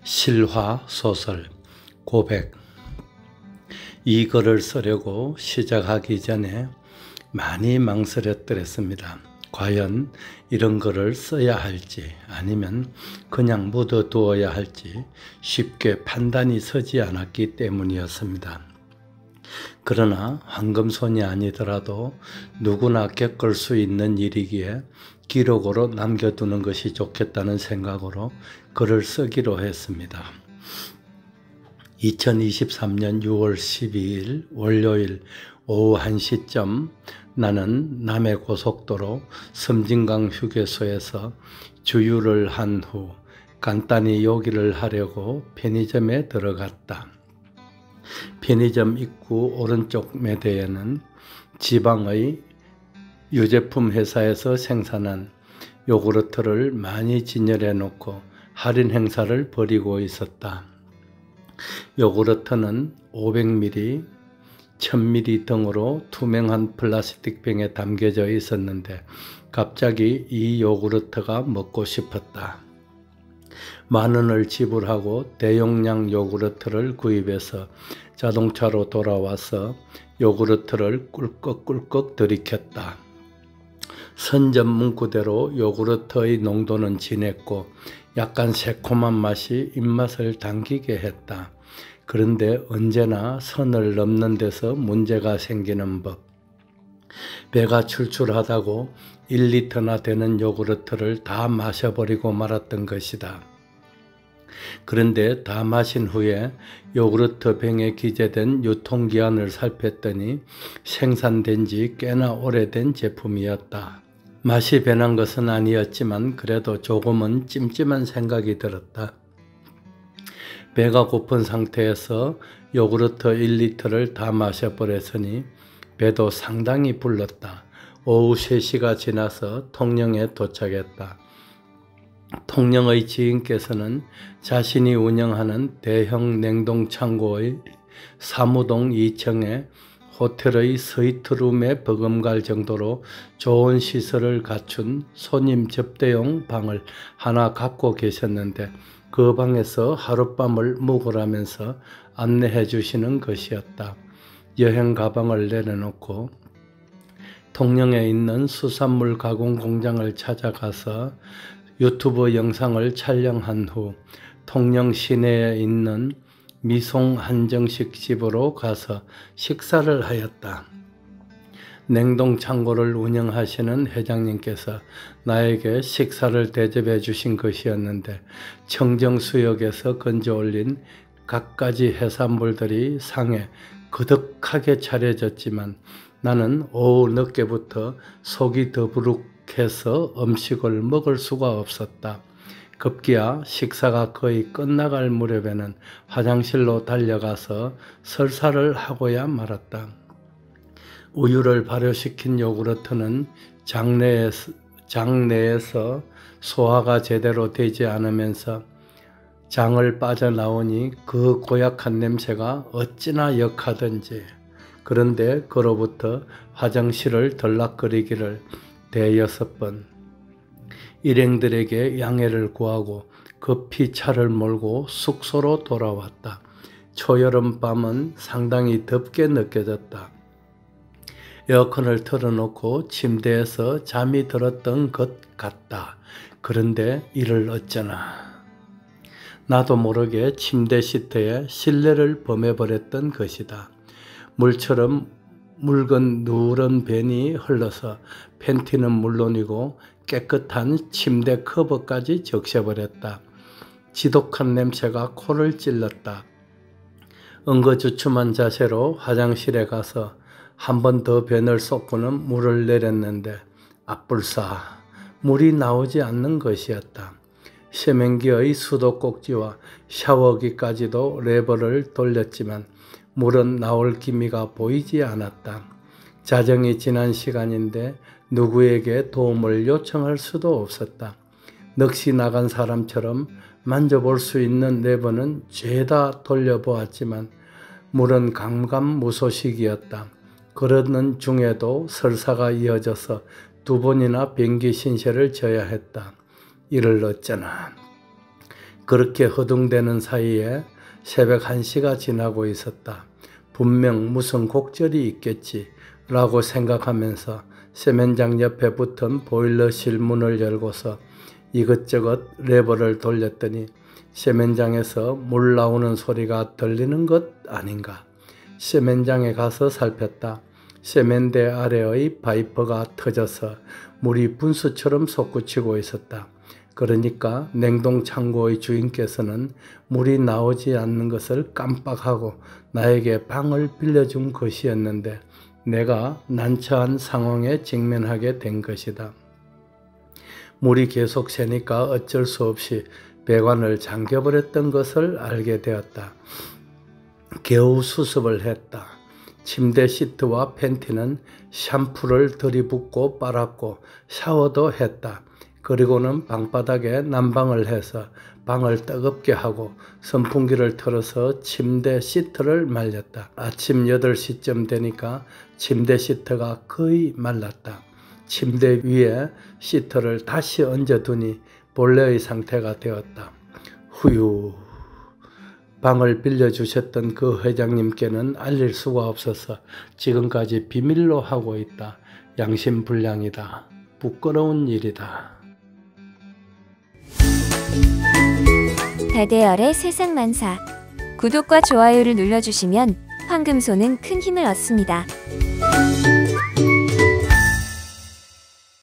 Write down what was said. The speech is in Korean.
실화 소설 고백. 이 글을 쓰려고 시작하기 전에 많이 망설였더랬습니다. 과연 이런 글을 써야 할지 아니면 그냥 묻어두어야 할지 쉽게 판단이 서지 않았기 때문이었습니다. 그러나 황금손이 아니더라도 누구나 겪을 수 있는 일이기에 기록으로 남겨두는 것이 좋겠다는 생각으로 글을 쓰기로 했습니다. 2023년 6월 12일 월요일 오후 1시쯤 나는 남해고속도로 섬진강 휴게소에서 주유를 한 후 간단히 요기를 하려고 편의점에 들어갔다. 편의점 입구 오른쪽 매대에는 지방의 유제품 회사에서 생산한 요구르트를 많이 진열해 놓고 할인 행사를 벌이고 있었다. 요구르트는 500ml, 1000ml 등으로 투명한 플라스틱 병에 담겨져 있었는데 갑자기 이 요구르트가 먹고 싶었다. 10,000원을 지불하고 대용량 요구르트를 구입해서 자동차로 돌아와서 요구르트를 꿀꺽꿀꺽 들이켰다. 선전 문구대로 요구르트의 농도는 진했고 약간 새콤한 맛이 입맛을 당기게 했다. 그런데 언제나 선을 넘는 데서 문제가 생기는 법. 배가 출출하다고 1리터나 되는 요구르트를 다 마셔버리고 말았던 것이다. 그런데 다 마신 후에 요구르트 병에 기재된 유통기한을 살폈더니 생산된 지 꽤나 오래된 제품이었다. 맛이 변한 것은 아니었지만 그래도 조금은 찜찜한 생각이 들었다. 배가 고픈 상태에서 요구르트 1리터를 다 마셔버렸으니 배도 상당히 불렀다. 오후 3시가 지나서 통영에 도착했다. 통영의 지인께서는 자신이 운영하는 대형 냉동창고의 사무동 2층에 호텔의 스위트룸에 버금갈 정도로 좋은 시설을 갖춘 손님 접대용 방을 하나 갖고 계셨는데 그 방에서 하룻밤을 묵으라면서 안내해 주시는 것이었다. 여행 가방을 내려놓고 통영에 있는 수산물 가공 공장을 찾아가서 유튜브 영상을 촬영한 후 통영 시내에 있는 미송 한정식 집으로 가서 식사를 하였다. 냉동창고를 운영하시는 회장님께서 나에게 식사를 대접해 주신 것이었는데 청정수역에서 건져 올린 갖가지 해산물들이 상에 그득하게 차려졌지만 나는 오후 늦게부터 속이 더부룩해서 음식을 먹을 수가 없었다. 급기야 식사가 거의 끝나갈 무렵에는 화장실로 달려가서 설사를 하고야 말았다. 우유를 발효시킨 요구르트는 장내에서 소화가 제대로 되지 않으면서 장을 빠져나오니 그 고약한 냄새가 어찌나 역하던지. 그런데 그로부터 화장실을 들락거리기를 대여섯 번 일행들에게 양해를 구하고 급히 차를 몰고 숙소로 돌아왔다. 초여름 밤은 상당히 덥게 느껴졌다. 에어컨을 틀어놓고 침대에서 잠이 들었던 것 같다. 그런데 이를 어쩌나. 나도 모르게 침대 시트에 실내를 범해버렸던 것이다. 물처럼 묽은 누런 변이 흘러서 팬티는 물론이고 깨끗한 침대 커버까지 적셔버렸다. 지독한 냄새가 코를 찔렀다. 엉거주춤한 자세로 화장실에 가서 한 번 더 변을 쏟고는 물을 내렸는데 앞불싸 물이 나오지 않는 것이었다. 세면기의 수도꼭지와 샤워기까지도 레버를 돌렸지만 물은 나올 기미가 보이지 않았다. 자정이 지난 시간인데 누구에게 도움을 요청할 수도 없었다. 넋이 나간 사람처럼 만져볼 수 있는 레버는 죄다 돌려보았지만 물은 감감무소식이었다. 그러는 중에도 설사가 이어져서 2번이나 변기 신세를 져야 했다. 이를 어쩌나. 그렇게 허둥대는 사이에 새벽 1시가 지나고 있었다. 분명 무슨 곡절이 있겠지 라고 생각하면서 세면장 옆에 붙은 보일러실 문을 열고서 이것저것 레버를 돌렸더니 세면장에서 물 나오는 소리가 들리는 것 아닌가. 세면장에 가서 살폈다. 세면대 아래의 파이프가 터져서 물이 분수처럼 솟구치고 있었다. 그러니까 냉동창고의 주인께서는 물이 나오지 않는 것을 깜빡하고 나에게 방을 빌려준 것이었는데 내가 난처한 상황에 직면하게 된 것이다. 물이 계속 새니까 어쩔 수 없이 배관을 잠겨버렸던 것을 알게 되었다. 겨우 수습을 했다. 침대 시트와 팬티는 샴푸를 들이붓고 빨았고 샤워도 했다. 그리고는 방바닥에 난방을 해서 방을 뜨겁게 하고 선풍기를 틀어서 침대 시트를 말렸다. 아침 8시쯤 되니까 침대 시트가 거의 말랐다. 침대 위에 시트를 다시 얹어두니 본래의 상태가 되었다. 후유. 방을 빌려주셨던 그 회장님께는 알릴 수가 없어서 지금까지 비밀로 하고 있다. 양심불량이다. 부끄러운 일이다. 달대열의 세상만사. 구독과 좋아요를 눌러주시면 황금소는 큰 힘을 얻습니다.